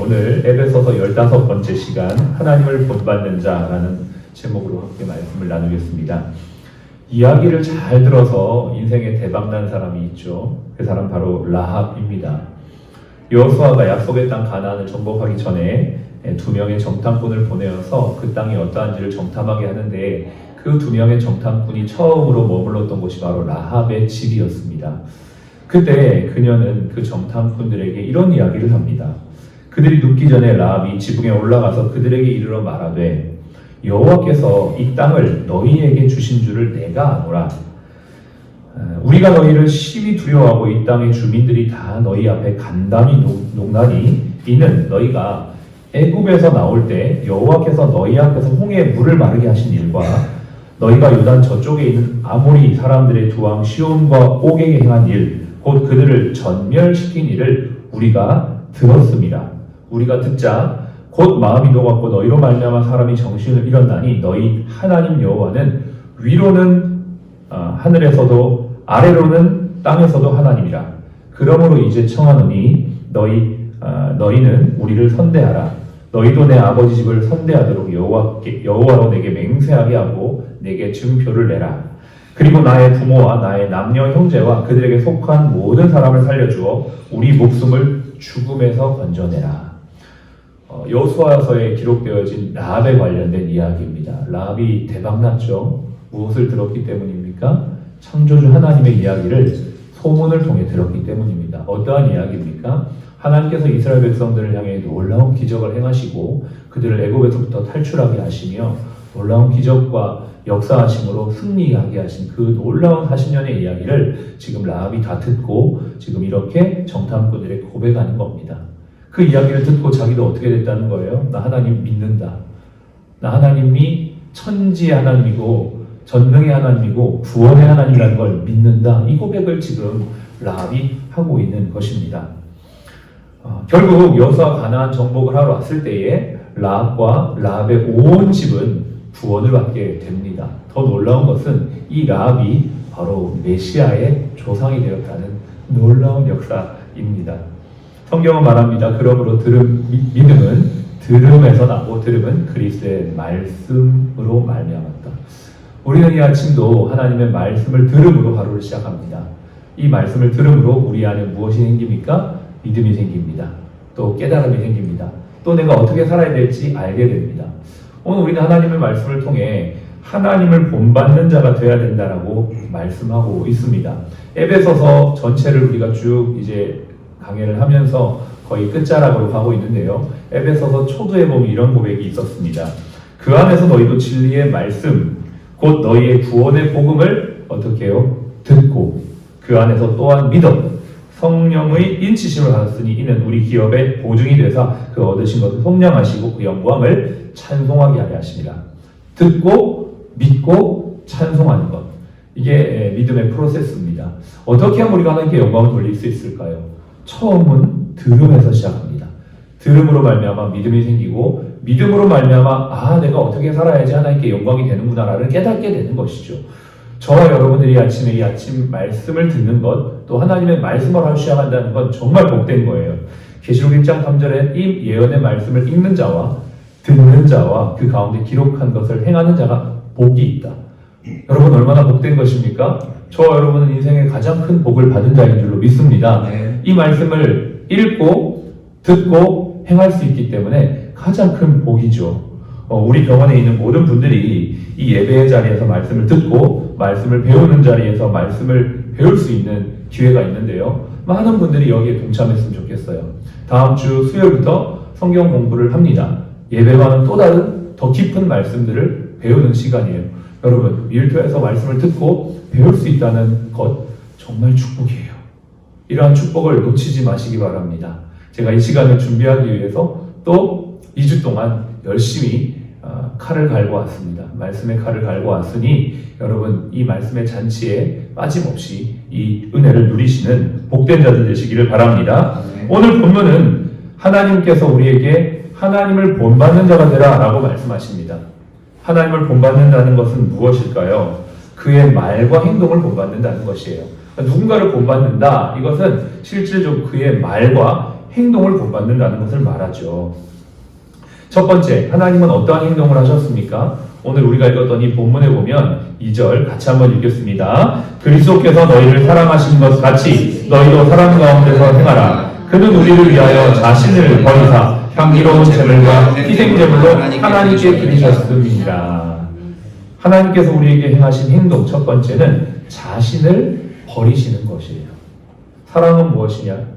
오늘 에베소서 15번째 시간 하나님을 본받는 자라는 제목으로 함께 말씀을 나누겠습니다. 이야기를 잘 들어서 인생에 대박난 사람이 있죠. 그 사람 바로 라합입니다. 여호수아가 약속의 땅 가나안을 정복하기 전에 2명의 정탐꾼을 보내어서 그 땅이 어떠한지를 정탐하게 하는데 그 2명의 정탐꾼이 처음으로 머물렀던 곳이 바로 라합의 집이었습니다. 그때 그녀는 그 정탐꾼들에게 이런 이야기를 합니다. 그들이 눕기 전에 라합이 지붕에 올라가서 그들에게 이르러 말하되 여호와께서 이 땅을 너희에게 주신 줄을 내가 아노라. 우리가 너희를 심히 두려워하고 이 땅의 주민들이 다 너희 앞에 간담이 녹나니 이는 너희가 애굽에서 나올 때 여호와께서 너희 앞에서 홍해에 물을 마르게 하신 일과 너희가 요단 저쪽에 있는 아모리 사람들의 두 왕 시온과 옥에게 행한 일 곧 그들을 전멸시킨 일을 우리가 들었습니다. 우리가 듣자 곧 마음이 녹았고 너희로 말미암아 사람이 정신을 잃었나니 너희 하나님 여호와는 위로는 하늘에서도 아래로는 땅에서도 하나님이라. 그러므로 이제 청하노니 너희는 우리를 선대하라. 너희도 내 아버지 집을 선대하도록 여호와로 내게 맹세하게 하고 내게 증표를 내라. 그리고 나의 부모와 나의 남녀 형제와 그들에게 속한 모든 사람을 살려주어 우리 목숨을 죽음에서 건져내라. 여호수아서에 기록되어진 라합에 관련된 이야기입니다. 라합이 대박났죠. 무엇을 들었기 때문입니까? 창조주 하나님의 이야기를 소문을 통해 들었기 때문입니다. 어떠한 이야기입니까? 하나님께서 이스라엘 백성들을 향해 놀라운 기적을 행하시고 그들을 애굽에서부터 탈출하게 하시며 놀라운 기적과 역사하심으로 승리하게 하신 그 놀라운 40년의 이야기를 지금 라합이 다 듣고 지금 이렇게 정탐꾼들에게 고백하는 겁니다. 그 이야기를 듣고 자기도 어떻게 됐다는 거예요? 나 하나님 믿는다. 나 하나님이 천지의 하나님이고 전능의 하나님이고 구원의 하나님이라는 걸 믿는다. 이 고백을 지금 라합이 하고 있는 것입니다. 결국 여호수아가 가나안 정복을 하러 왔을 때에 라합과 라합의 온 집은 구원을 받게 됩니다. 더 놀라운 것은 이 라합이 바로 메시아의 조상이 되었다는 놀라운 역사입니다. 성경은 말합니다. 그러므로 믿음은 들음에서 나고 들음은 그리스도의 말씀으로 말미암았다. 우리는 이 아침도 하나님의 말씀을 들음으로 하루를 시작합니다. 이 말씀을 들음으로 우리 안에 무엇이 생깁니까? 믿음이 생깁니다. 또 깨달음이 생깁니다. 또 내가 어떻게 살아야 될지 알게 됩니다. 오늘 우리는 하나님의 말씀을 통해 하나님을 본받는 자가 되어야 된다라고 말씀하고 있습니다. 에베소서 전체를 우리가 쭉 이제 강해를 하면서 거의 끝자락으로 가고 있는데요. 에베소서 초두에 보면 이런 고백이 있었습니다. 그 안에서 너희도 진리의 말씀, 곧 너희의 구원의 복음을 어떻게 해요? 듣고 그 안에서 또한 믿어 성령의 인치심을 받았으니 이는 우리 기업의 보증이 되사 그 얻으신 것을 속량하시고 그 영광을 찬송하게 하려 하십니다. 듣고 믿고 찬송하는 것. 이게 믿음의 프로세스입니다. 어떻게 하면 우리가 하나님께 영광을 돌릴 수 있을까요? 처음은 들음에서 시작합니다. 들음으로 말미암아 믿음이 생기고 믿음으로 말미암아 내가 어떻게 살아야지 하나님께 영광이 되는구나라를 깨닫게 되는 것이죠. 저와 여러분들이 아침에 이 아침 말씀을 듣는 것, 또 하나님의 말씀을 하루 시작한다는 건 정말 복된 거예요. 계시록 1장 3절에 이 예언의 말씀을 읽는 자와 듣는 자와 그 가운데 기록한 것을 행하는 자가 복이 있다. 여러분 얼마나 복된 것입니까? 저와 여러분은 인생의 가장 큰 복을 받은 자인 줄로 믿습니다. 네. 이 말씀을 읽고 듣고 행할 수 있기 때문에 가장 큰 복이죠. 우리 병원에 있는 모든 분들이 이 예배의 자리에서 말씀을 듣고 말씀을 배우는 자리에서 말씀을 배울 수 있는 기회가 있는데요. 많은 분들이 여기에 동참했으면 좋겠어요. 다음 주 수요일부터 성경 공부를 합니다. 예배와는 또 다른 더 깊은 말씀들을 배우는 시간이에요. 여러분 밀교에서 말씀을 듣고 배울 수 있다는 것 정말 축복이에요. 이러한 축복을 놓치지 마시기 바랍니다. 제가 이 시간을 준비하기 위해서 또 2주 동안 열심히 칼을 갈고 왔습니다. 말씀의 칼을 갈고 왔으니 여러분 이 말씀의 잔치에 빠짐없이 이 은혜를 누리시는 복된 자들 되시기를 바랍니다. 네. 오늘 본문은 하나님께서 우리에게 하나님을 본받는 자가 되라 라고 말씀하십니다. 하나님을 본받는다는 것은 무엇일까요? 그의 말과 행동을 본받는다는 것이에요. 누군가를 본받는다. 이것은 실질적으로 그의 말과 행동을 본받는다는 것을 말하죠. 첫 번째, 하나님은 어떠한 행동을 하셨습니까? 오늘 우리가 읽었던 이 본문에 보면 2절 같이 한번 읽겠습니다. 그리스도께서 너희를 사랑하신 것 같이 너희도 사랑 가운데서 행하라. 그는 우리를 위하여 자신을 버리사 향기로운 제물과 희생제물로 하나님께 드리셨습니다. 하나님께서 우리에게 행하신 행동 첫 번째는 자신을 버리시는 것이에요. 사랑은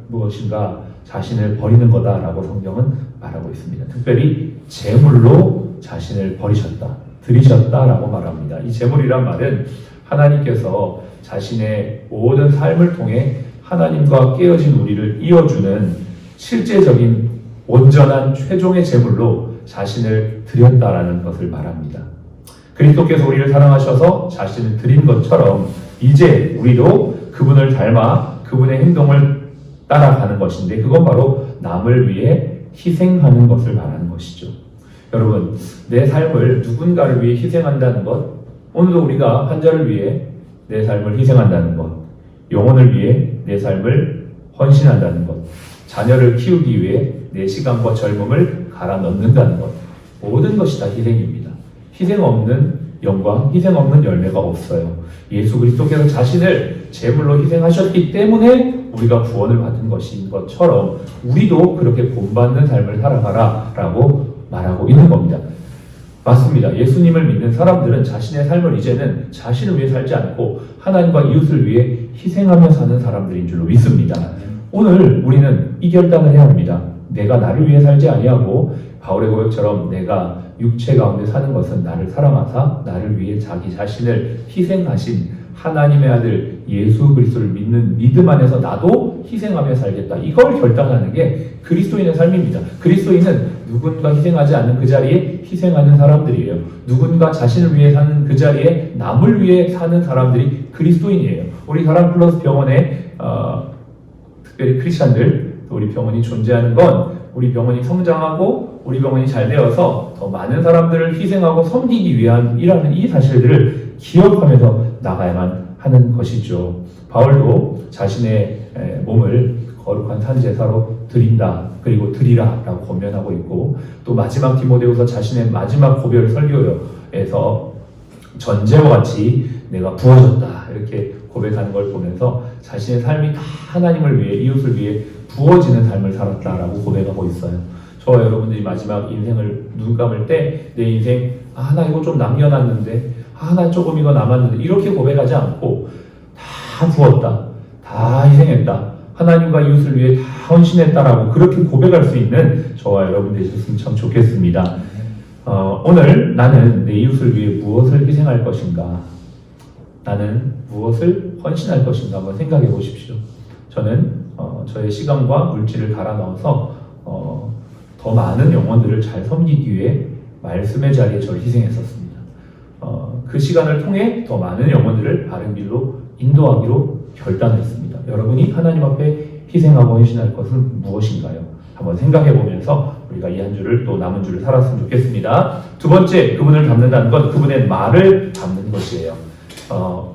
무엇인가? 자신을 버리는 거다라고 성경은 말하고 있습니다. 특별히 제물로 자신을 버리셨다, 드리셨다라고 말합니다. 이 제물이란 말은 하나님께서 자신의 모든 삶을 통해 하나님과 깨어진 우리를 이어주는 실제적인 온전한 최종의 제물로 자신을 드렸다라는 것을 말합니다. 그리스도께서 우리를 사랑하셔서 자신을 드린 것처럼 이제 우리도 그분을 닮아 그분의 행동을 따라가는 것인데 그건 바로 남을 위해 희생하는 것을 말하는 것이죠. 여러분, 내 삶을 누군가를 위해 희생한다는 것, 오늘도 우리가 환자를 위해 내 삶을 희생한다는 것, 영혼을 위해 내 삶을 헌신한다는 것, 자녀를 키우기 위해 내 시간과 젊음을 갈아 넣는다는 것, 모든 것이 다 희생입니다. 희생 없는 영광, 희생 없는 열매가 없어요. 예수 그리스도께서 자신을 제물로 희생하셨기 때문에 우리가 구원을 받은 것인 것처럼 우리도 그렇게 본받는 삶을 살아가라 라고 말하고 있는 겁니다. 맞습니다. 예수님을 믿는 사람들은 자신의 삶을 이제는 자신을 위해 살지 않고 하나님과 이웃을 위해 희생하며 사는 사람들인 줄로 믿습니다. 오늘 우리는 이 결단을 해야 합니다. 내가 나를 위해 살지 아니하고 바울의 고백처럼 내가 육체 가운데 사는 것은 나를 사랑하사 나를 위해 자기 자신을 희생하신 하나님의 아들 예수 그리스도를 믿는 믿음 안에서 나도 희생하며 살겠다. 이걸 결단하는 게 그리스도인의 삶입니다. 그리스도인은 누군가 희생하지 않는 그 자리에 희생하는 사람들이에요. 누군가 자신을 위해 사는 그 자리에 남을 위해 사는 사람들이 그리스도인이에요. 우리 사람 플러스 병원에 특별히 크리스찬들, 우리 병원이 존재하는 건 우리 병원이 성장하고 우리 병원이 잘 되어서 더 많은 사람들을 희생하고 섬기기 위한 이라는 이 사실들을 기억하면서 나가야만 하는 것이죠. 바울도 자신의 몸을 거룩한 산제사로 드린다, 그리고 드리라 라고 권면하고 있고, 또 마지막 디모데후서 자신의 마지막 고별 설교에서 전제와 같이 내가 부어졌다 이렇게 고백하는 걸 보면서 자신의 삶이 다 하나님을 위해 이웃을 위해 부어지는 삶을 살았다라고 고백하고 있어요. 저와 여러분들이 마지막 인생을 눈 감을 때 내 인생 나 이거 좀 남겨놨는데 나 조금 이거 남았는데 이렇게 고백하지 않고 다 부었다, 다 희생했다, 하나님과 이웃을 위해 다 헌신했다라고 그렇게 고백할 수 있는 저와 여러분들이 있었으면 참 좋겠습니다. 오늘 나는 내 이웃을 위해 무엇을 희생할 것인가, 나는 무엇을 헌신할 것인가 한번 생각해 보십시오. 저는 저의 시간과 물질을 갈아 넣어서 더 많은 영혼들을 잘 섬기기 위해 말씀의 자리에 저를 희생했었습니다. 그 시간을 통해 더 많은 영혼들을 바른 길로 인도하기로 결단했습니다. 여러분이 하나님 앞에 희생하고 헌신할 것은 무엇인가요? 한번 생각해 보면서 우리가 이 한 주를 또 남은 주를 살았으면 좋겠습니다. 두 번째, 그분을 닮는다는 건 그분의 말을 닮는 것이에요.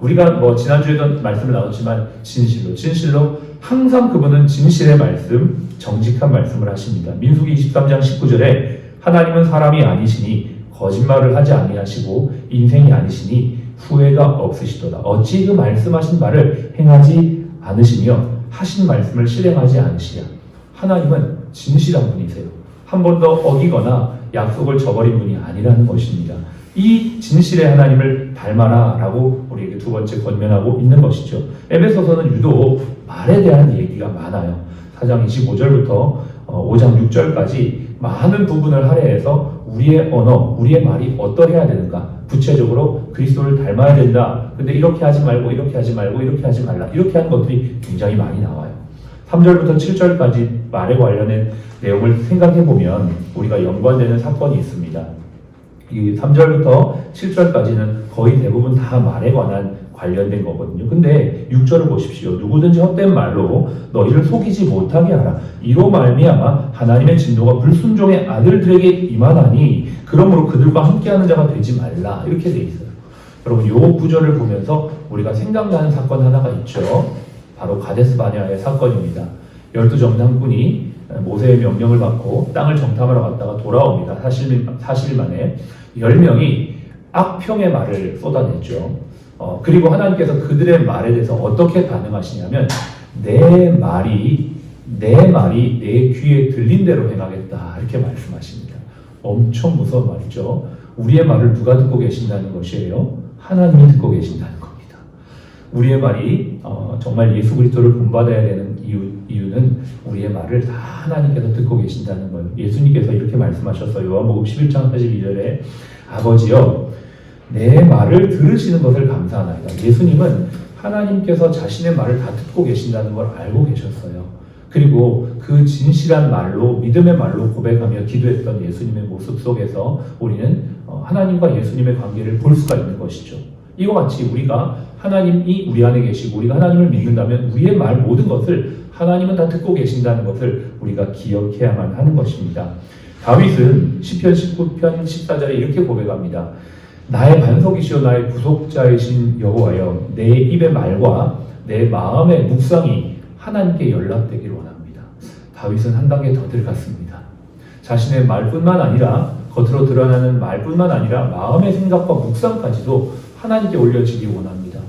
우리가 지난주에도 말씀을 나눴지만 진실로 항상 그분은 진실의 말씀, 정직한 말씀을 하십니다. 민수기 23장 19절에 하나님은 사람이 아니시니 거짓말을 하지 아니하시고 인생이 아니시니 후회가 없으시도다. 어찌 그 말씀하신 말을 행하지 않으시며 하신 말씀을 실행하지 않으시냐. 하나님은 진실한 분이세요. 한 번도 어기거나 약속을 저버린 분이 아니라는 것입니다. 이 진실의 하나님을 닮아라 라고 우리에게 두 번째 권면하고 있는 것이죠. 에베소서는 유독 말에 대한 얘기가 많아요. 4장 25절부터 5장 6절까지 많은 부분을 할애해서 우리의 언어, 우리의 말이 어떠해야 되는가, 구체적으로 그리스도를 닮아야 된다. 근데 이렇게 하지 말고 이렇게 하지 말고 이렇게 하지 말라, 이렇게 하는 것들이 굉장히 많이 나와요. 3절부터 7절까지 말에 관련된 내용을 생각해보면 우리가 연관되는 사건이 있습니다. 이 3절부터 7절까지는 거의 대부분 다 말에 관련된 거거든요. 근데 6절을 보십시오. 누구든지 헛된 말로 너희를 속이지 못하게 하라. 이로 말미암아 하나님의 진노가 불순종의 아들들에게 임하나니 그러므로 그들과 함께하는 자가 되지 말라. 이렇게 돼 있어요. 여러분, 요 구절을 보면서 우리가 생각나는 사건 하나가 있죠. 바로 가데스 바네아의 사건입니다. 12 정탐꾼이 모세의 명령을 받고 땅을 정탐하러 갔다가 돌아옵니다. 40일 만에 10명이 악평의 말을 쏟아냈죠. 그리고 하나님께서 그들의 말에 대해서 어떻게 반응하시냐면 내 말이 내 귀에 들린 대로 행하겠다 이렇게 말씀하십니다. 엄청 무서운 말이죠. 우리의 말을 누가 듣고 계신다는 것이에요? 하나님이 듣고 계신다는 겁니다. 우리의 말이 정말 예수 그리스도를 본받아야 되는 이유는 우리의 말을 다 하나님께서 듣고 계신다는 거예요. 예수님께서 이렇게 말씀하셨어요. 요한복음 11장 42절에 아버지여 내 말을 들으시는 것을 감사하나이다. 예수님은 하나님께서 자신의 말을 다 듣고 계신다는 걸 알고 계셨어요. 그리고 그 진실한 말로 믿음의 말로 고백하며 기도했던 예수님의 모습 속에서 우리는 하나님과 예수님의 관계를 볼 수가 있는 것이죠. 이와 같이 우리가 하나님이 우리 안에 계시고 우리가 하나님을 믿는다면 우리의 말 모든 것을 하나님은 다 듣고 계신다는 것을 우리가 기억해야만 하는 것입니다. 다윗은 시편 19편 14절에 이렇게 고백합니다. 나의 반석이시오 나의 구속자이신 여호와여 내 입의 말과 내 마음의 묵상이 하나님께 연락되기를 원합니다. 다윗은 한 단계 더 들어갔습니다. 자신의 말뿐만 아니라 겉으로 드러나는 말뿐만 아니라 마음의 생각과 묵상까지도 하나님께 올려지기 원합니다.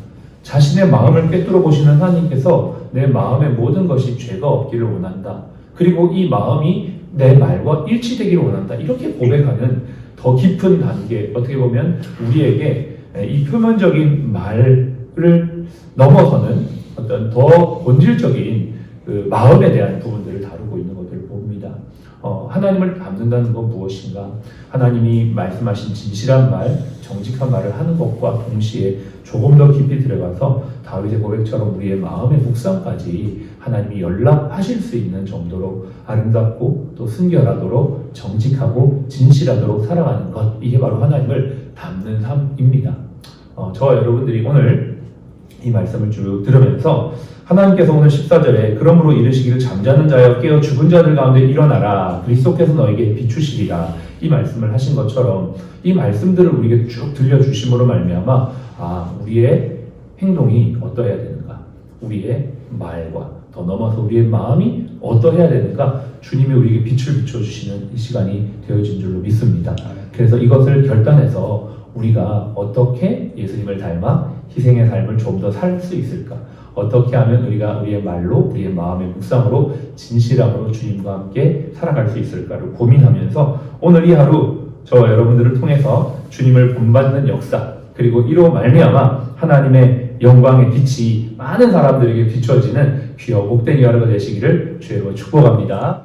자신의 마음을 꿰뚫어 보시는 하나님께서 내 마음의 모든 것이 죄가 없기를 원한다. 그리고 이 마음이 내 말과 일치되기를 원한다. 이렇게 고백하는 더 깊은 단계, 어떻게 보면 우리에게 이 표면적인 말을 넘어서는 어떤 더 본질적인 그 마음에 대한 부분들을 다루고 있는 것들을 봅니다. 하나님을 닮는다는 건 무엇인가? 하나님이 말씀하신 진실한 말, 정직한 말을 하는 것과 동시에 조금 더 깊이 들어가서 다윗의 고백처럼 우리의 마음의 묵상까지 하나님이 연락하실 수 있는 정도로 아름답고 또 순결하도록 정직하고 진실하도록 살아가는 것, 이게 바로 하나님을 닮는 삶입니다. 저와 여러분들이 오늘 이 말씀을 쭉 들으면서 하나님께서 오늘 14절에 그러므로 이르시기를 잠자는 자여 깨어 죽은 자들 가운데 일어나라 그리스도께서 너에게 비추시리라 이 말씀을 하신 것처럼 이 말씀들을 우리에게 쭉 들려주심으로 말미암아 우리의 행동이 어떠해야 되는가, 우리의 말과 더 넘어서 우리의 마음이 어떠해야 되는가, 주님이 우리에게 빛을 비춰주시는 이 시간이 되어진 줄로 믿습니다. 그래서 이것을 결단해서 우리가 어떻게 예수님을 닮아 희생의 삶을 좀 더 살 수 있을까, 어떻게 하면 우리가 우리의 말로 우리의 마음의 묵상으로 진실함으로 주님과 함께 살아갈 수 있을까를 고민하면서 오늘 이 하루 저와 여러분들을 통해서 주님을 본받는 역사, 그리고 이로 말미암아 하나님의 영광의 빛이 많은 사람들에게 비춰지는 귀하고 복된 하루가 되시기를 주의 이름으로 축복합니다.